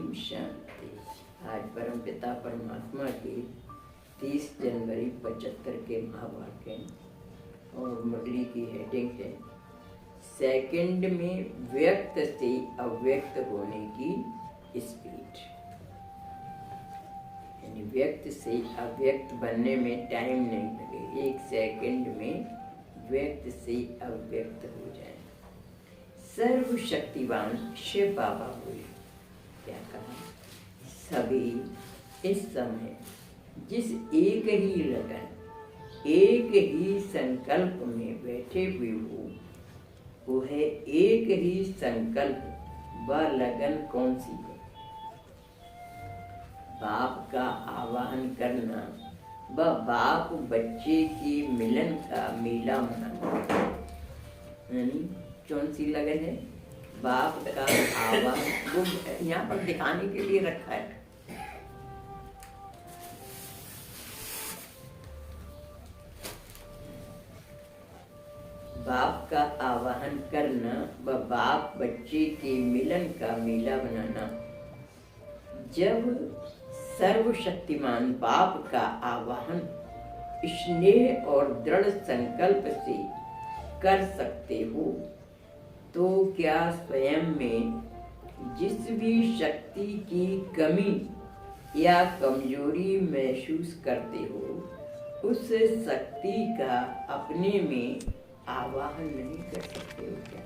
ओम शांति। आज परमपिता परमात्मा के 30 जनवरी 75 के महावाक्य और मुरली की हेडिंग है सेकंड में व्यक्त से अव्यक्त होने की स्पीड। यानी व्यक्त से अव्यक्त बनने में टाइम नहीं लगे, 1 सेकंड में व्यक्त से अव्यक्त हो जाए। सर्वशक्तिवान शिव बाबा हुए, क्या कहा? सभी इस समय जिस एक ही लगन, एक ही संकल्प में बैठे हुए हो, वो है एक ही संकल्प। वह लगन कौन सी है? बाप का आवाहन करना, वह बाप बच्चे की मिलन का मेला मनाना। यानी कौन सी लगन है? बाप का आवाहन। वो यहाँ पर दिखाने के लिए रखा है। बाप का आवाहन करना व बाप बच्चे के मिलन का मेला बनाना। जब सर्वशक्तिमान बाप का आवाहन स्नेह और दृढ़ संकल्प से कर सकते हो, तो क्या स्वयं में जिस भी शक्ति की कमी या कमजोरी महसूस करते हो, उस शक्ति का अपने में आवाहन नहीं कर सकते हो क्या?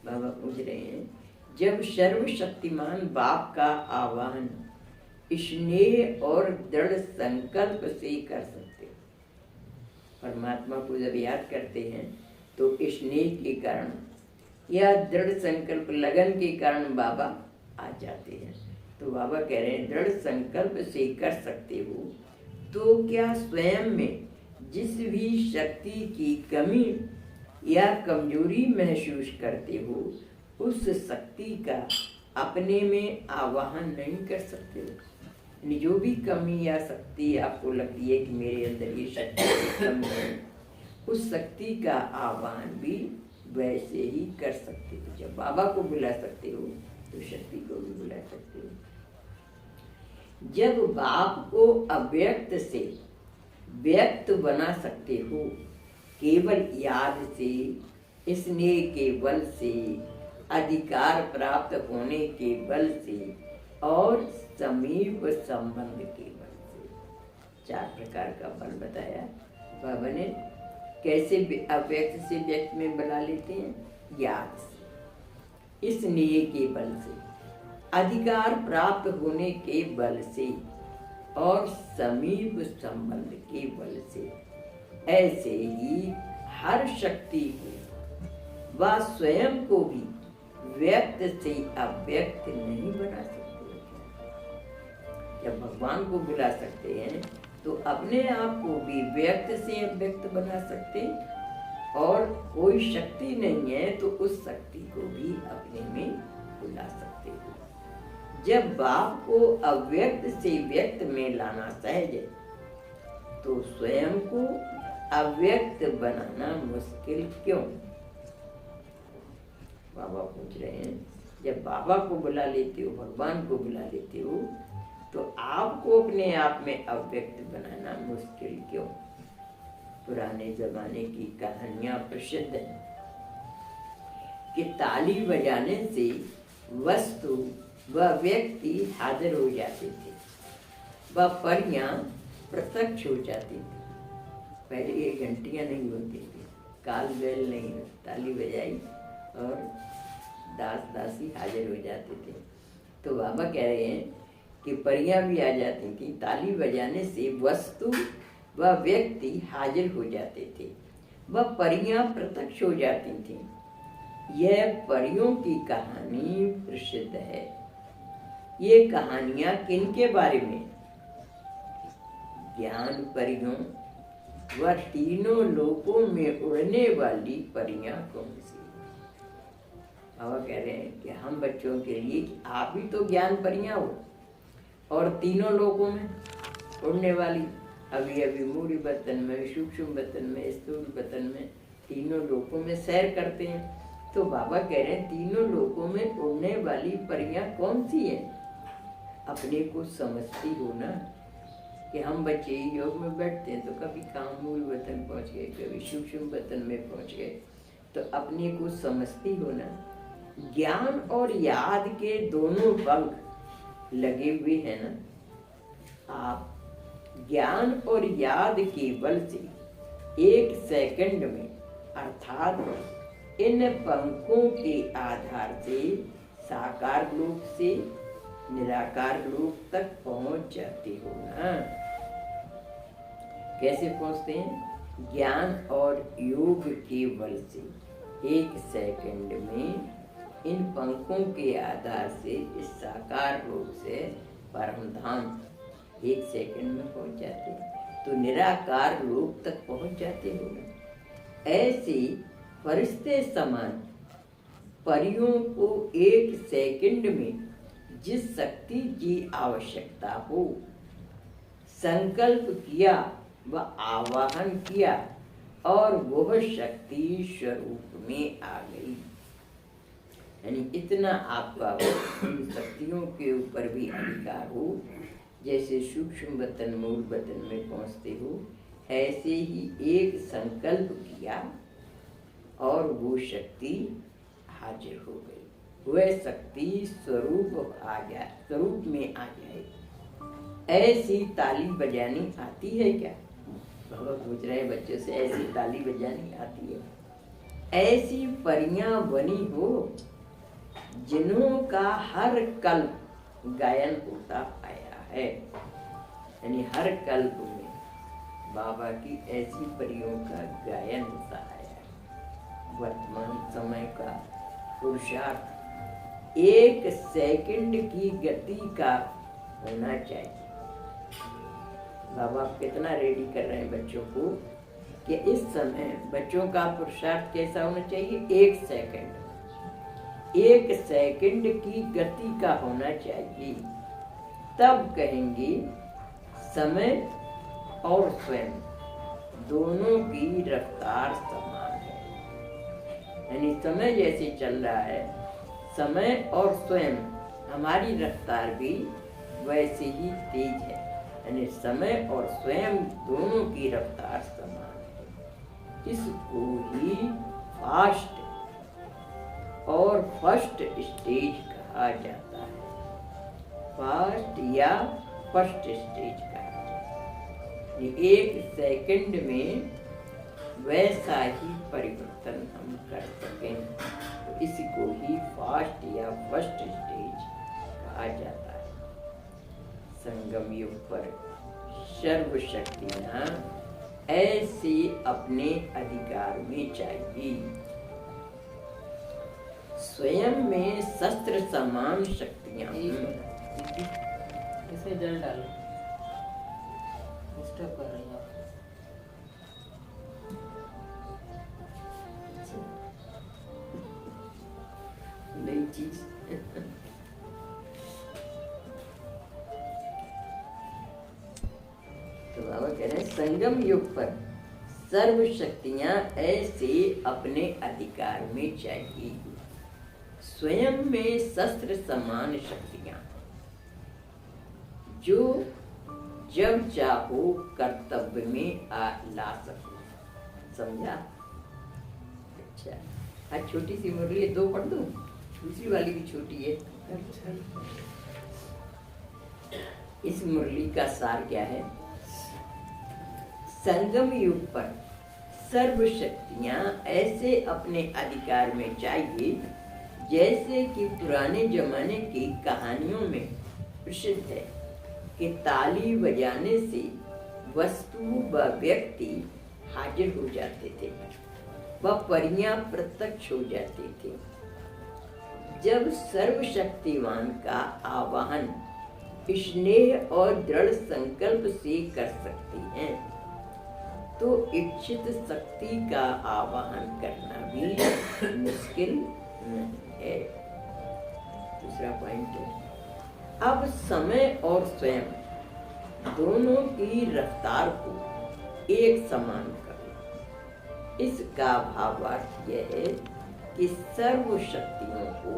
बाबा पूछ रहे हैं, जब सर्वशक्तिमान बाप का आवाहन स्नेह और दृढ़ संकल्प से कर सकते हो। परमात्मा को जब याद करते हैं तो स्नेह के कारण या दृढ़ संकल्प लगन के कारण बाबा आ जाते हैं। तो बाबा कह रहे हैं दृढ़ संकल्प से कर सकते हो, तो क्या स्वयं में जिस भी शक्ति की कमी या कमजोरी महसूस करते हो, उस शक्ति का अपने में आवाहन नहीं कर सकते हो। जो भी कमी या शक्ति आपको लगती है कि मेरे अंदर ये शक्ति की कमी है, उस शक्ति का आवाहन भी वैसे ही कर सकते हो। जब बाबा को बुला सकते हो तो शक्ति को भी बुला सकते हो। जब बाप को अव्यक्त से व्यक्त बना सकते हो, केवल याद से, स्नेह के बल से, अधिकार प्राप्त होने के बल से और समीप संबंध के बल से। 4 प्रकार का बल बताया बाबा ने। कैसे अव्यक्त से व्यक्त में बना लेते हैं? याद से, स्नेह के बल से, अधिकार प्राप्त होने के बल से और समीप संबंध के बल से। ऐसे ही हर शक्ति को व स्वयं को भी व्यक्त से अव्यक्त नहीं बना सकते। जब भगवान को बुला सकते हैं तो अपने आप को भी व्यक्त से अव्यक्त बना सकते, और कोई शक्ति नहीं है तो उस शक्ति को भी अपने में बुला सकते हो। जब बाप को अव्यक्त से व्यक्त में लाना सहज है, तो स्वयं को अव्यक्त बनाना मुश्किल क्यों? बाबा पूछ रहे हैं, जब बाबा को बुला लेते हो, भगवान को बुला लेते हो, तो आपको अपने आप में अव्यक्त बनाना मुश्किल क्यों? पुराने जमाने की कहानियां प्रसिद्ध हैं कि ताली बजाने से वस्तु व व्यक्ति हाजिर हो जाते थे, वह परियां प्रत्यक्ष हो जाती थी। पहले ये घंटियां नहीं होती थी, काल बेल नहीं, ताली बजाई और दास दासी हाजिर हो जाते थे। तो बाबा कह रहे हैं कि परियां भी आ जाती थी। ताली बजाने से वस्तु व व्यक्ति हाजिर हो जाते थे, वह परियां प्रत्यक्ष हो जाती थी। यह परियों की कहानी प्रसिद्ध है। ये कहानियां किनके बारे में? ज्ञान परियों व तीनों लोकों में उड़ने वाली परियां कौन सी? बाबा कह रहे हैं कि हम बच्चों के लिए आप भी तो ज्ञान परियां हो, और तीनों लोकों में उड़ने वाली। अभी अभी मूल वतन में, सूक्ष्म वतन में, स्थूल वतन में, तीनों लोकों में सैर करते हैं। तो बाबा कह रहे हैं तीनों लोकों में उड़ने वाली परियां कौन सी हैं? अपने को समझती हो ना, कि हम बच्चे योग में बैठते हैं तो कभी काम मूल वतन पहुँच गए, कभी सूक्ष्म वतन में पहुँच गए, तो अपने को समझती हो ना। ज्ञान और याद के दोनों पंख लगे हुए हैं ना। आप ज्ञान और याद के बल से 1 सेकंड में अर्थात इन पंखों के आधार से साकार लोक से निराकार लोक तक पहुंच जाते हो ना। कैसे पहुंचते हैं? ज्ञान और योग के बल से 1 सेकंड में इन पंखों के आधार से इस साकार रूप से परम धाम 1 सेकंड में पहुंच जाते हैं, तो निराकार रूप तक पहुंच जाते हो ना। ऐसे फरिश्ते समान परियों को 1 सेकंड में जिस शक्ति की आवश्यकता हो संकल्प किया व आवाहन किया और वह शक्ति स्वरूप में आ गई। यानी इतना आपका शक्तियों के ऊपर भी अधिकार हो, जैसे सूक्ष्म वतन मूल वतन में पहुंचते हो, ऐसे ही एक संकल्प किया और वो शक्ति हाजिर हो गई, वह शक्ति स्वरूप आ गया, स्वरूप में आ जाए। ऐसी ताली बजानी आती है क्या? बाबा पूछ रहे बच्चों से, ऐसी ताली बजानी आती है? ऐसी परियां बनी हो जिन्हों का हर कल्प गायन होता आया है। यानी हर कल्प में बाबा की ऐसी परियों का गायन होता आया है। वर्तमान समय का पुरुषार्थ 1 सेकंड की गति का होना चाहिए। बाबा कितना रेडी कर रहे हैं बच्चों को कि इस समय बच्चों का पुरुषार्थ कैसा होना चाहिए? 1 सेकंड, 1 सेकंड की गति का होना चाहिए। तब कहेंगे समय और स्वयं दोनों की रफ्तार समान है। यानी समय जैसे चल रहा है, समय और स्वयं हमारी रफ्तार भी वैसे ही तेज है। यानी समय और स्वयं दोनों की रफ्तार समान है। इसको ही फास्ट और फर्स्ट स्टेज कहा जाता है। फास्ट या फर्स्ट स्टेज कहा जाता है। 1 सेकंड में वैसा ही परिवर्तन हम कर सकें, तो इसको ही फास्ट या फर्स्ट स्टेज कहा जाता है। संगम युग पर सर्वशक्तियां ऐसे अपने अधिकार में चाहिए। स्वयं में शस्त्र समान शक्तियां। इसमें जल डालो, डिस्टर्ब कर रही है। नई चीज। तो बाबा कह रहे हैं संगम युग पर सर्व शक्तियां ऐसे अपने अधिकार में चाहिए। स्वयं में शस्त्र समान शक्तियां जो जब चाहो कर्तव्य में ला सको। समझा? अच्छा, आज छोटी सी मुरली है, 2 पढ़ दूं? दूसरी वाली भी छोटी है। इस मुरली का सार क्या है? संगम युग पर सर्व शक्तियां ऐसे अपने अधिकार में चाहिए जैसे कि पुराने जमाने की कहानियों में प्रसिद्ध है कि ताली बजाने से वस्तु व व्यक्ति हाजिर हो जाते थे, वह परियां प्रत्यक्ष हो जाते थे। जब सर्वशक्तिवान का आवाहन स्नेह और दृढ़ संकल्प से कर सकते हैं तो इच्छित शक्ति का आवाहन करना भी मुश्किल नहीं है। दूसरा पॉइंट है, अब समय और स्वयं दोनों की रफ्तार को एक समान करो। इसका भावार्थ यह है कि सर्व शक्तियों को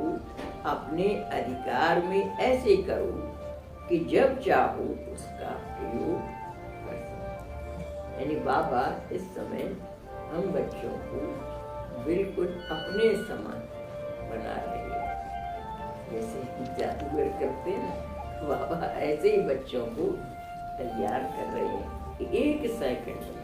अपने अधिकार में ऐसे करो कि जब चाहो उसका प्रयोग कर सकते। यानी बाबा इस समय हम बच्चों को बिल्कुल अपने समान बना रहे हैं। जैसे जादूगर करते हैं ना, बाबा ऐसे ही बच्चों को तैयार कर रहे हैं कि एक सेकंड